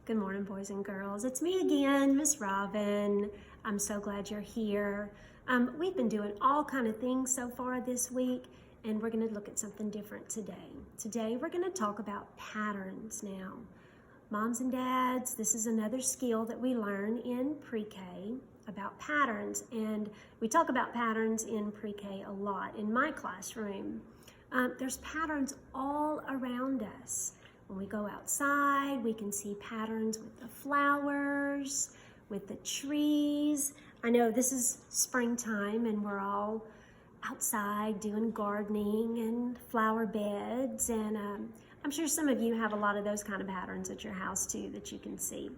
Good morning, boys and girls. It's me again, Miss Robin. I'm so glad you're here. We've been doing all kind of things so far this week, and we're going to look at something different today. Today, we're going to talk about patterns now. Moms and dads, this is another skill that we learn in pre-K about patterns, and we talk about patterns in pre-K a lot in my classroom. There's patterns all around us. When we go outside, we can see patterns with the flowers, with the trees. I know this is springtime and we're all outside doing gardening and flower beds, and I'm sure some of you have a lot of those kind of patterns at your house too that you can see.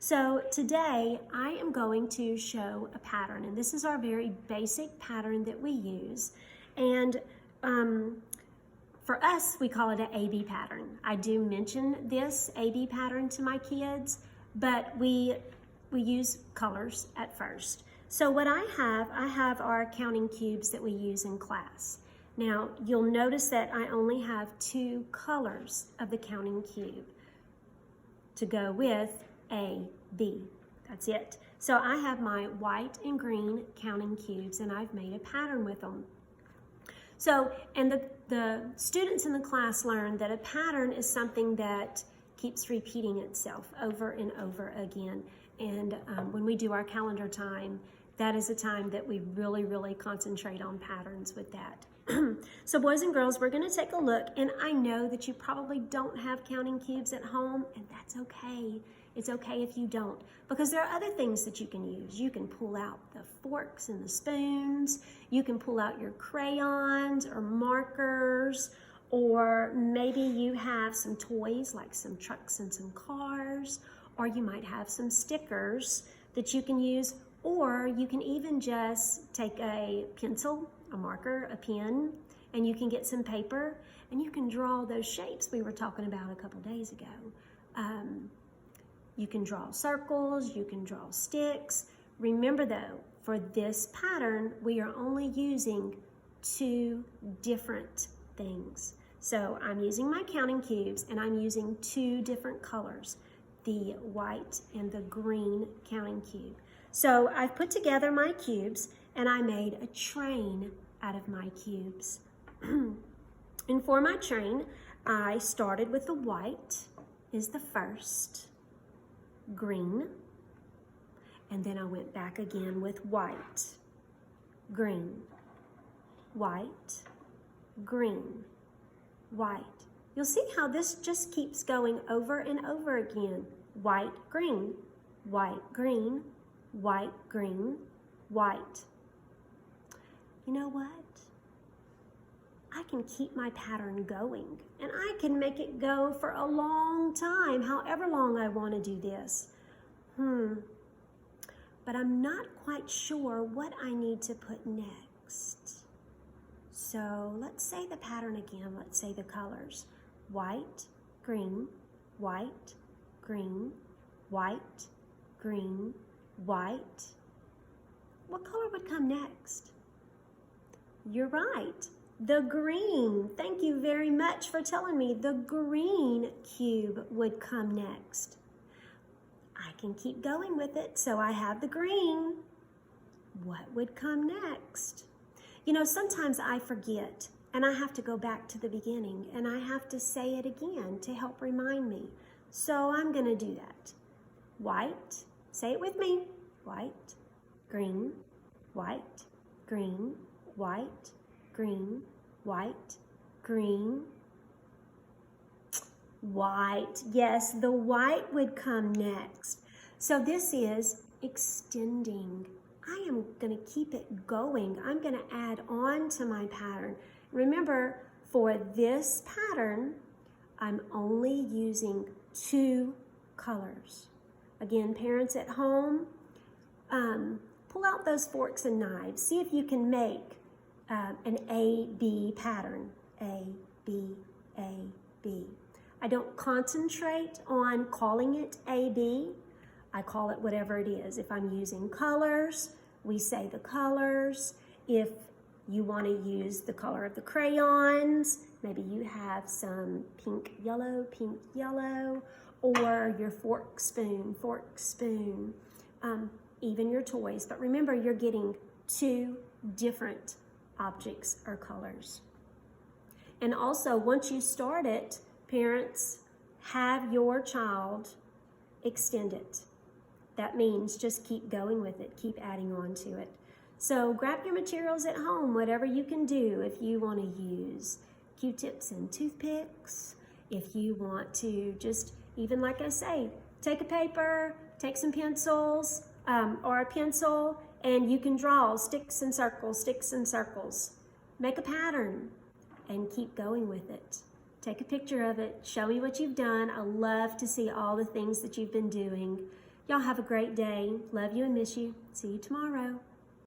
So today I am going to show a pattern, and this is our very basic pattern that we use, and for us, we call it an AB pattern. I do mention this AB pattern to my kids, but we use colors at first. So what I have our counting cubes that we use in class. Now, you'll notice that I only have 2 colors of the counting cube to go with A, B. That's it. So I have my white and green counting cubes, and I've made a pattern with them. So, and the students in the class learn that a pattern is something that keeps repeating itself over and over again. And when we do our calendar time, that is a time that we really concentrate on patterns with that. So boys and girls, we're going to take a look, and I know that you probably don't have counting cubes at home, and that's okay. It's okay if you don't, because there are other things that you can use. You can pull out the forks and the spoons. You can pull out your crayons or markers, or maybe you have some toys like some trucks and some cars, or you might have some stickers that you can use, or you can even just take a pencil, a marker, a pen, and you can get some paper and you can draw those shapes we were talking about a couple days ago. You can draw circles, you can draw sticks. Remember though, for this pattern, we are only using 2 different things. So I'm using my counting cubes, and I'm using 2 different colors, the white and the green counting cube. So I've put together my cubes, and I made a train out of my cubes. And for my train, I started with the white is the first, green, and then I went back again with white, green, white, green, white. You'll see how this just keeps going over and over again. White, green, white, green, white, green, white. You know what? I can keep my pattern going, and I can make it go for a long time, however long I want to do this. But I'm not quite sure what I need to put next. So let's say the pattern again. Let's say the colors. White, green, white, green, white, green, white. What color would come next? You're right. The green. Thank you very much for telling me. The green cube would come next. I can keep going with it. So I have the green. What would come next? You know, sometimes I forget, and I have to go back to the beginning, and I have to say it again to help remind me. So I'm going to do that. White. Say it with me. White, green, white, green, white, green, white, green, white. Yes, the white would come next. So this is extending. I am going to keep it going. I'm going to add on to my pattern. Remember, for this pattern, I'm only using 2 colors. Again, parents at home, pull out those forks and knives. See if you can make an A-B pattern. A, B, A, B. I don't concentrate on calling it A-B. I call it whatever it is. If I'm using colors, we say the colors. If you want to use the color of the crayons, maybe you have some pink, yellow, or your fork, spoon, even your toys. But remember, you're getting 2 different objects or colors. And also, once you start it, parents, have your child extend it. That means just keep going with it, keep adding on to it. So grab your materials at home, whatever you can do. If you want to use Q-tips and toothpicks, if you want to just, even like I say, take a paper, take some pencils, or a pencil, and you can draw sticks and circles. Make a pattern and keep going with it. Take a picture of it, show me what you've done. I love to see all the things that you've been doing. Y'all have a great day. Love you and miss you. See you tomorrow.